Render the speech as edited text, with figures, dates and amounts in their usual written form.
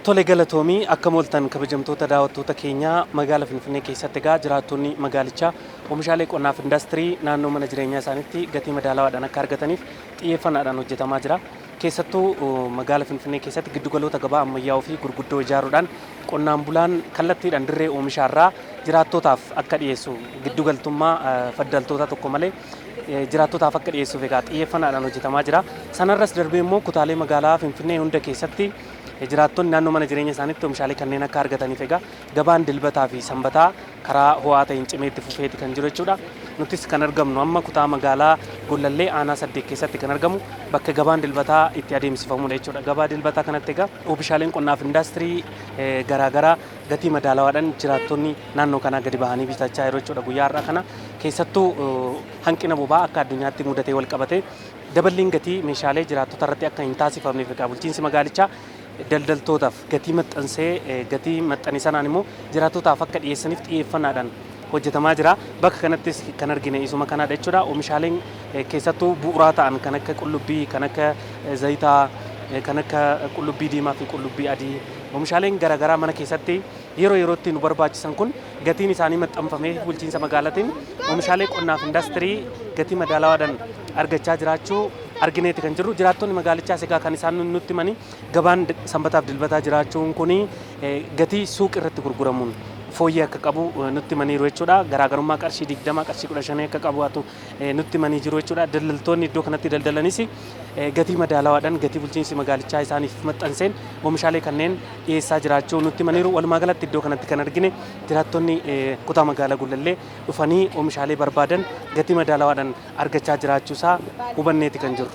Tole galatoomii akka mooltan kabajamtoota daawwattoota keenyaa magaalaa Finfinnee keessatti egaa jiraattonni magaalichaa oomishaalee qonnaaf indaastirii naannoo mana jireenyaa isaaniitti gatii madaalawaadhaan akka argataniif xiyyeeffannaadhaan hojjetamaa jira. Keessattuu magaalaa Finfinnee keessatti giddugaloota gabaa ammayyaa'oo fi gurguddoo ijaaruudhaan qonnaan bulaan kallattiidhaan dirree oomishaarraa jiraattootaaf akka dhiyeessu giddugaltummaa faddaltoota tokko malee jiraattootaaf akka dhiyeessuuf egaa xiyyeeffannaadhaan hojjetamaa jira. Sanarras darbee immoo kutaalee magaalaa Finfinnee hunda keessatti jiraattonni naannoo mana jireenya isaaniitti oomishaalee kanneen akka argataniif egaa gabaan dilbataa fi sanbataa karaa ho'aa ta'een cimeetti fufeeti kan jiru jechuudha. Nutis kan argamnu amma kutaa magaalaa Gollallee aanaa 8 keessatti kan argamu bakka gabaan dilbataa itti adeemsifamudha jechuudha. Gabaa dilbataa kanatti egaa oomishaaleen qonnaaf indaastirii garaagaraa gatii madaalawaadhaan jiraattonni naannoo kanaa gadi bahanii bitachaa jiru jechuudha. Guyyaa har'aa kana keessattuu hanqina boba'aa akka addunyaatti mudatee wal qabate daballiin gatii meeshaalee jiraattota irratti akka hin taasifamneef egaa bulchiinsi magaalichaa daldaltootaaf gatii maxxansee gatii maxxanii sanaan immoo jiraattotaaf akka dhiyeessaniif xiyyeeffannaadhaan hojjetamaa jira. Bakka kanattis kan argine isuma kanadha jechuudha. Oomishaaleen keessattuu bu'uuraa ta'an kan akka qullubbii, kan akka zayitaa, kan akka qullubbii diimaa fi qullubbii adii oomishaaleen garaagaraa mana keessatti yeroo yerootti nu barbaachisan kun gatiin isaanii maxxanfamee bulchiinsa magaalaatiin oomishaalee qonnaaf indaastirii gatii madaalawaadhaan argachaa jiraachuu argineeti kan jirru. Jiraattonni magaalichaas egaa kan isaan nutti himanii gabaan sanbataaf dilbataa jiraachuun kun gatii suuq irratti gurguramuun fooyyee akka qabu nutti himaniiru jechuudha. Garaagarummaa qarshii 20 qarshii 15 akka qabaatu nutti himanii jiru jechuudha. Daldaltoonni iddoo kanatti daldalanis gatii madaalawaadhaan gatii bulchiinsi magaalichaa isaaniif maxxanseen oomishaalee kanneen dhiyeessaa jiraachuu nutti himaniiru. Walumaa galatti iddoo kanatti kan argine jiraattonni kutaa magaalaa Gollallee dhufanii oomishaalee barbaadan gatii madaalawaadhaan argachaa jiraachuusaa hubanneeti kan jiru.